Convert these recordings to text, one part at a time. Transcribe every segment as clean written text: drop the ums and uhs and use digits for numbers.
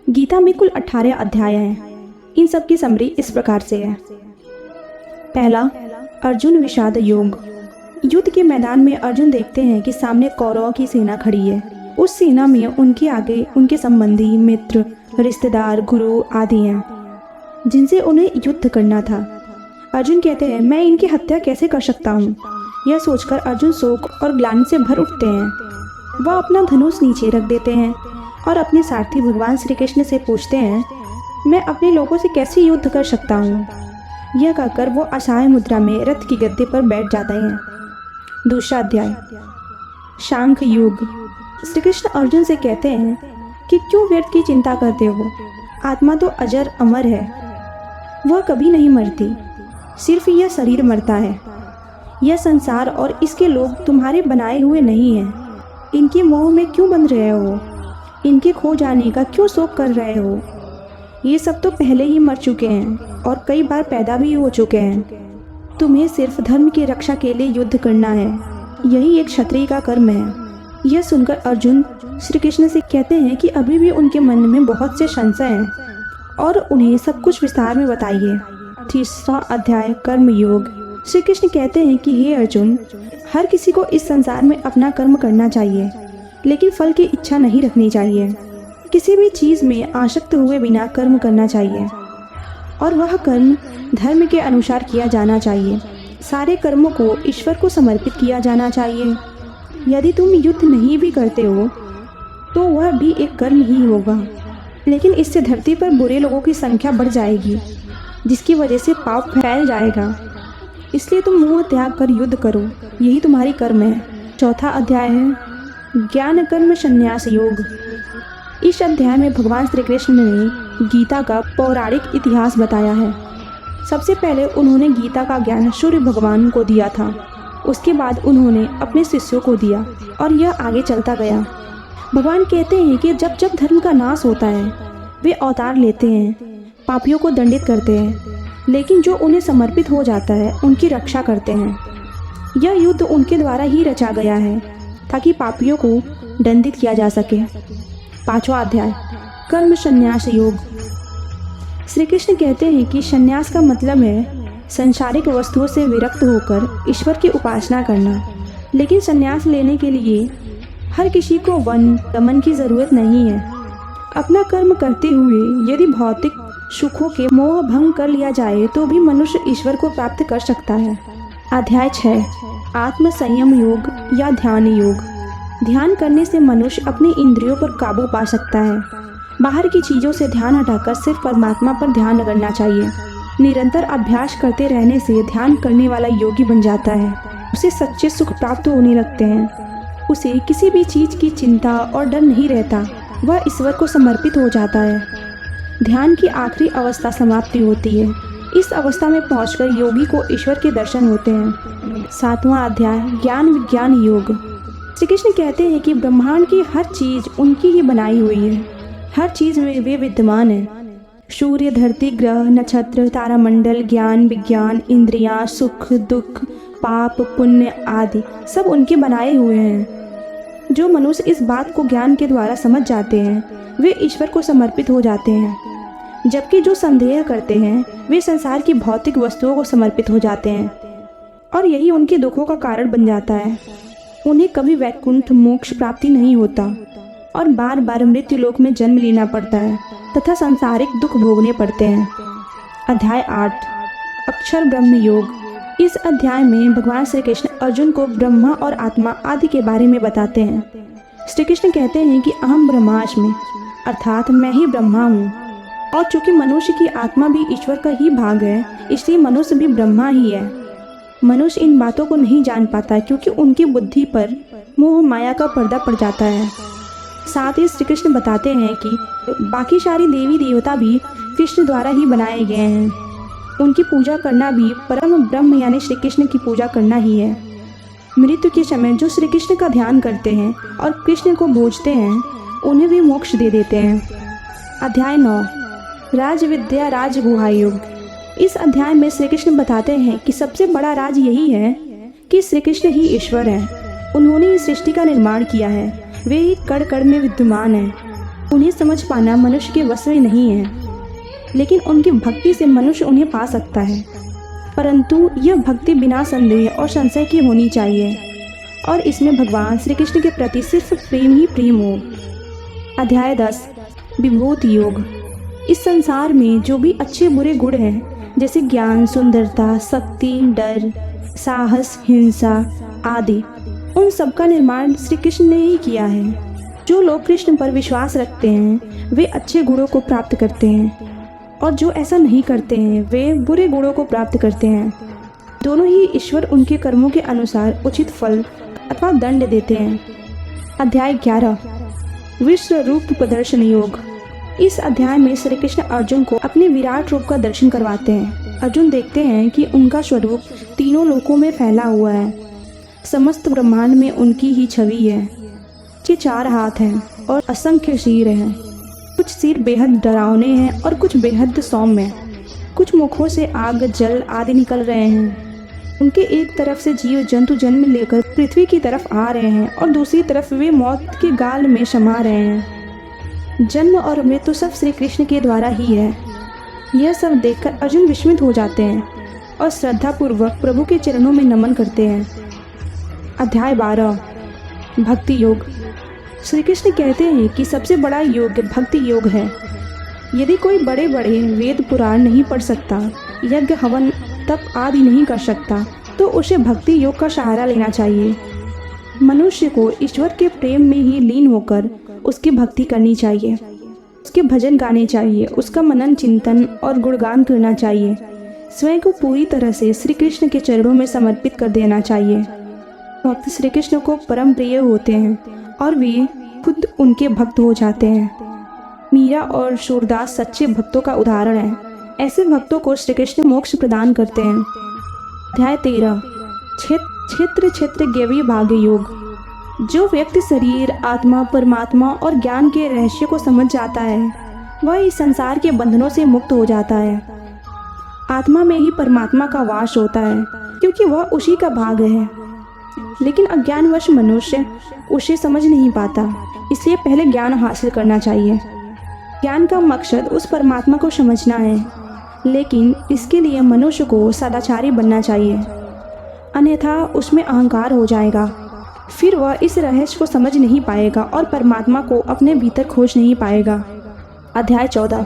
गीता में कुल 18 अध्याय हैं। इन सब की समरी इस प्रकार से है। पहला, अर्जुन विषाद योग। युद्ध के मैदान में अर्जुन देखते हैं कि सामने कौरवों की सेना खड़ी है। उस सेना में उनके आगे उनके संबंधी, मित्र, रिश्तेदार, गुरु आदि हैं जिनसे उन्हें युद्ध करना था। अर्जुन कहते हैं, मैं इनकी हत्या कैसे कर सकता हूँ। यह सोचकर अर्जुन शोक और ग्लानि से भर उठते हैं। वह अपना धनुष नीचे रख देते हैं और अपने सारथी भगवान श्री कृष्ण से पूछते हैं, मैं अपने लोगों से कैसे युद्ध कर सकता हूँ। यह कहकर वो असहाय मुद्रा में रथ की गद्दे पर बैठ जाते हैं। दूसरा अध्याय, शांख योग। श्री कृष्ण अर्जुन से कहते हैं कि क्यों व्यर्थ की चिंता करते हो। आत्मा तो अजर अमर है, वह कभी नहीं मरती, सिर्फ यह शरीर मरता है। यह संसार और इसके लोग तुम्हारे बनाए हुए नहीं हैं। इनके मोह में क्यों बंध रहे हो, इनके खो जाने का क्यों शोक कर रहे हो। ये सब तो पहले ही मर चुके हैं और कई बार पैदा भी हो चुके हैं। तुम्हें सिर्फ धर्म की रक्षा के लिए युद्ध करना है, यही एक क्षत्रिय का कर्म है। यह सुनकर अर्जुन श्री कृष्ण से कहते हैं कि अभी भी उनके मन में बहुत से संशय हैं और उन्हें सब कुछ विस्तार में बताइए। तीसरा अध्याय, कर्म योग। श्री कृष्ण कहते हैं कि हे अर्जुन, हर किसी को इस संसार में अपना कर्म करना चाहिए, लेकिन फल की इच्छा नहीं रखनी चाहिए। किसी भी चीज़ में आसक्त हुए बिना कर्म करना चाहिए और वह कर्म धर्म के अनुसार किया जाना चाहिए। सारे कर्मों को ईश्वर को समर्पित किया जाना चाहिए। यदि तुम युद्ध नहीं भी करते हो तो वह भी एक कर्म ही होगा, लेकिन इससे धरती पर बुरे लोगों की संख्या बढ़ जाएगी, जिसकी वजह से पाप फैल जाएगा। इसलिए तुम मोह त्याग कर युद्ध करो, यही तुम्हारी कर्म है। चौथा अध्याय है ज्ञान कर्म संन्यास योग। इस अध्याय में भगवान श्री कृष्ण ने गीता का पौराणिक इतिहास बताया है। सबसे पहले उन्होंने गीता का ज्ञान सूर्य भगवान को दिया था। उसके बाद उन्होंने अपने शिष्यों को दिया और यह आगे चलता गया। भगवान कहते हैं कि जब जब धर्म का नाश होता है वे अवतार लेते हैं, पापियों को दंडित करते हैं, लेकिन जो उन्हें समर्पित हो जाता है उनकी रक्षा करते हैं। यह युद्ध उनके द्वारा ही रचा गया है ताकि पापियों को दंडित किया जा सके। पांचवा अध्याय, कर्म संन्यास योग। श्री कृष्ण कहते हैं कि संन्यास का मतलब है संसारिक वस्तुओं से विरक्त होकर ईश्वर की उपासना करना। लेकिन संन्यास लेने के लिए हर किसी को वन दमन की जरूरत नहीं है। अपना कर्म करते हुए यदि भौतिक सुखों के मोह भंग कर लिया जाए तो भी मनुष्य ईश्वर को प्राप्त कर सकता है। अध्याय 6, आत्म संयम योग या ध्यान योग। ध्यान करने से मनुष्य अपनी इंद्रियों पर काबू पा सकता है। बाहर की चीज़ों से ध्यान हटाकर सिर्फ परमात्मा पर ध्यान करना चाहिए। निरंतर अभ्यास करते रहने से ध्यान करने वाला योगी बन जाता है। उसे सच्चे सुख प्राप्त होने लगते हैं। उसे किसी भी चीज़ की चिंता और डर नहीं रहता। वह ईश्वर को समर्पित हो जाता है। ध्यान की आखिरी अवस्था समाप्ति होती है। इस अवस्था में पहुंचकर योगी को ईश्वर के दर्शन होते हैं। सातवां अध्याय, ज्ञान विज्ञान योग। श्री कृष्ण कहते हैं कि ब्रह्मांड की हर चीज़ उनकी ही बनाई हुई है। हर चीज़ में वे विद्यमान हैं। सूर्य, धरती, ग्रह, नक्षत्र, तारामंडल, ज्ञान विज्ञान, इंद्रियां, सुख दुख, पाप पुण्य आदि सब उनके बनाए हुए हैं। जो मनुष्य इस बात को ज्ञान के द्वारा समझ जाते हैं वे ईश्वर को समर्पित हो जाते हैं, जबकि जो संदेह करते हैं वे संसार की भौतिक वस्तुओं को समर्पित हो जाते हैं और यही उनके दुखों का कारण बन जाता है। उन्हें कभी वैकुंठ मोक्ष प्राप्ति नहीं होता और बार बार मृत्यु लोक में जन्म लेना पड़ता है तथा सांसारिक दुख भोगने पड़ते हैं। अध्याय 8, अक्षर ब्रह्म योग। इस अध्याय में भगवान श्री कृष्ण अर्जुन को ब्रह्मा और आत्मा आदि के बारे में बताते हैं। श्री कृष्ण कहते हैं कि अहम ब्रह्मास्मि, अर्थात मैं ही ब्रह्मा हूँ। और चूंकि मनुष्य की आत्मा भी ईश्वर का ही भाग है, इसलिए मनुष्य भी ब्रह्मा ही है। मनुष्य इन बातों को नहीं जान पाता क्योंकि उनकी बुद्धि पर मोह माया का पर्दा पड़ जाता है। साथ ही श्री कृष्ण बताते हैं कि बाकी सारी देवी देवता भी कृष्ण द्वारा ही बनाए गए हैं। उनकी पूजा करना भी परम ब्रह्म यानी श्री कृष्ण की पूजा करना ही है। मृत्यु के समय जो श्री कृष्ण का ध्यान करते हैं और कृष्ण को भोजते हैं उन्हें भी मोक्ष दे देते हैं। अध्याय 9, राज विद्या राज गुहा योग। इस अध्याय में श्री कृष्ण बताते हैं कि सबसे बड़ा राज यही है कि श्री कृष्ण ही ईश्वर है। उन्होंने इस सृष्टि का निर्माण किया है। वे ही कण कण में विद्यमान हैं। उन्हें समझ पाना मनुष्य के वश में नहीं है, लेकिन उनकी भक्ति से मनुष्य उन्हें पा सकता है। परंतु यह भक्ति बिना संदेह और संशय की होनी चाहिए और इसमें भगवान श्री कृष्ण के प्रति सिर्फ प्रेम ही प्रेम हो। अध्याय 10 विभूति योग। इस संसार में जो भी अच्छे बुरे गुण हैं, जैसे ज्ञान, सुंदरता, शक्ति, डर, साहस, हिंसा आदि, उन सब का निर्माण श्री कृष्ण ने ही किया है। जो लोग कृष्ण पर विश्वास रखते हैं वे अच्छे गुणों को प्राप्त करते हैं, और जो ऐसा नहीं करते हैं वे बुरे गुणों को प्राप्त करते हैं। दोनों ही ईश्वर उनके कर्मों के अनुसार उचित फल अथवा दंड देते हैं। अध्याय 11 विश्व रूप प्रदर्शन योग। इस अध्याय में श्री कृष्ण अर्जुन को अपने विराट रूप का दर्शन करवाते हैं। अर्जुन देखते हैं कि उनका स्वरूप तीनों लोकों में फैला हुआ है। समस्त ब्रह्मांड में उनकी ही छवि है। ये 4 हाथ हैं और असंख्य सिर हैं। कुछ सिर बेहद डरावने हैं और कुछ बेहद सौम्य। कुछ मुखों से आग, जल आदि निकल रहे हैं। उनके एक तरफ से जीव जंतु जन्म लेकर पृथ्वी की तरफ आ रहे हैं और दूसरी तरफ वे मौत के गाल में समा रहे हैं। जन्म और मृत्यु सब श्री कृष्ण के द्वारा ही है। यह सब देखकर अर्जुन विस्मित हो जाते हैं और श्रद्धापूर्वक प्रभु के चरणों में नमन करते हैं। अध्याय 12 भक्ति योग। श्री कृष्ण कहते हैं कि सबसे बड़ा योग भक्ति योग है। यदि कोई बड़े बड़े वेद पुराण नहीं पढ़ सकता, यज्ञ हवन तप आदि नहीं कर सकता, तो उसे भक्ति योग का सहारा लेना चाहिए। मनुष्य को ईश्वर के प्रेम में ही लीन होकर उसकी भक्ति करनी चाहिए, उसके भजन गाने चाहिए, उसका मनन चिंतन और गुणगान करना चाहिए। स्वयं को पूरी तरह से श्री कृष्ण के चरणों में समर्पित कर देना चाहिए। भक्त श्री कृष्ण को परम प्रिय होते हैं और वे खुद उनके भक्त हो जाते हैं। मीरा और सूरदास सच्चे भक्तों का उदाहरण है। ऐसे भक्तों को श्री कृष्ण मोक्ष प्रदान करते हैं। अध्याय 13 क्षेत्र क्षेत्र ज्ञेय भाग्य योग। जो व्यक्ति शरीर, आत्मा, परमात्मा और ज्ञान के रहस्य को समझ जाता है वह इस संसार के बंधनों से मुक्त हो जाता है। आत्मा में ही परमात्मा का वास होता है, क्योंकि वह उसी का भाग है। लेकिन अज्ञानवश मनुष्य उसे समझ नहीं पाता, इसलिए पहले ज्ञान हासिल करना चाहिए। ज्ञान का मकसद उस परमात्मा को समझना है, लेकिन इसके लिए मनुष्य को सदाचारी बनना चाहिए, अन्यथा उसमें अहंकार हो जाएगा। फिर वह इस रहस्य को समझ नहीं पाएगा और परमात्मा को अपने भीतर खोज नहीं पाएगा। अध्याय 14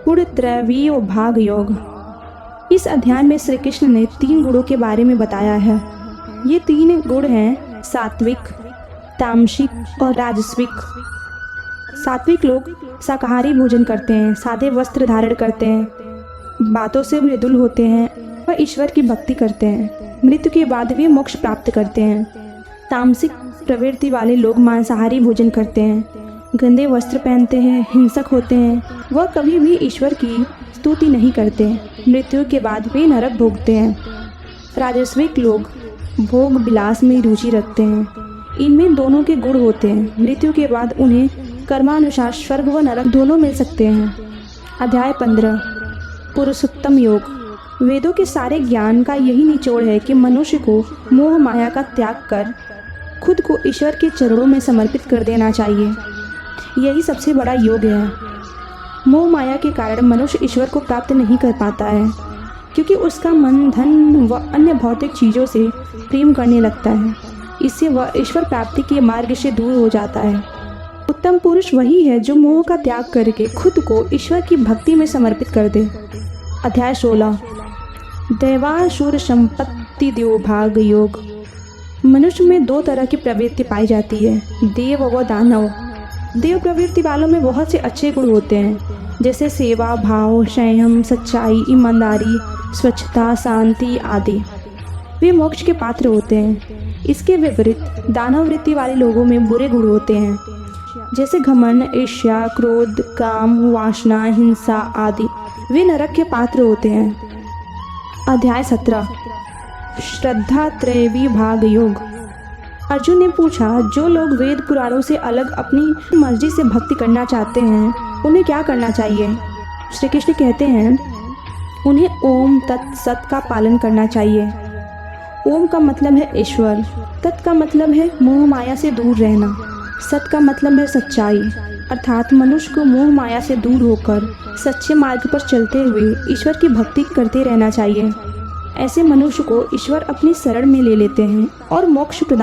गुणत्रयीय भाग योग। इस अध्याय में श्री कृष्ण ने 3 गुणों के बारे में बताया है। ये 3 गुण हैं सात्विक, तामसिक और राजस्विक। सात्विक लोग शाकाहारी भोजन करते हैं, सादे वस्त्र धारण करते हैं, बातों से मृदुल होते हैं, वह ईश्वर की भक्ति करते हैं। मृत्यु के बाद वे मोक्ष प्राप्त करते हैं। तामसिक प्रवृत्ति वाले लोग मांसाहारी भोजन करते हैं, गंदे वस्त्र पहनते हैं, हिंसक होते हैं, वह कभी भी ईश्वर की स्तुति नहीं करते। मृत्यु के बाद वे नरक भोगते हैं। राजस्विक लोग भोग विलास में रुचि रखते हैं। इनमें दोनों के गुण होते हैं। मृत्यु के बाद उन्हें कर्मानुसार स्वर्ग व नरक दोनों मिल सकते हैं। अध्याय 15 पुरुषोत्तम योग। वेदों के सारे ज्ञान का यही निचोड़ है कि मनुष्य को मोह माया का त्याग कर खुद को ईश्वर के चरणों में समर्पित कर देना चाहिए। यही सबसे बड़ा योग है। मोह माया के कारण मनुष्य ईश्वर को प्राप्त नहीं कर पाता है, क्योंकि उसका मन धन व अन्य भौतिक चीज़ों से प्रेम करने लगता है। इससे वह ईश्वर प्राप्ति के मार्ग से दूर हो जाता है। उत्तम पुरुष वही है जो मोह का त्याग करके खुद को ईश्वर की भक्ति में समर्पित कर दे। अध्याय 16 दैवासुर संपत्ति देव भाग योग। मनुष्य में 2 तरह की प्रवृत्ति पाई जाती है, देव व दानव। देव प्रवृत्ति वालों में बहुत से अच्छे गुण होते हैं, जैसे सेवा भाव, संयम, सच्चाई, ईमानदारी, स्वच्छता, शांति आदि। वे मोक्ष के पात्र होते हैं। इसके विपरीत दानव वृत्ति वाले लोगों में बुरे गुण होते हैं, जैसे घमंड, ईर्ष्या, क्रोध, काम, वासना, हिंसा आदि। वे नरक के पात्र होते हैं। अध्याय 17 श्रद्धा त्रयी भाग योग। अर्जुन ने पूछा, जो लोग वेद पुराणों से अलग अपनी मर्जी से भक्ति करना चाहते हैं उन्हें क्या करना चाहिए? श्री कृष्ण कहते हैं, उन्हें ओम तत्सत का पालन करना चाहिए। ओम का मतलब है ईश्वर, तत् का मतलब है मोह माया से दूर रहना, सत का मतलब है सच्चाई अर्थात मनुष्य को मोह माया से दूर होकर सच्चे मार्ग पर चलते हुए ईश्वर की भक्ति करते रहना चाहिए। ऐसे मनुष्य को ईश्वर अपनी शरण में ले लेते हैं और मोक्ष प्रदान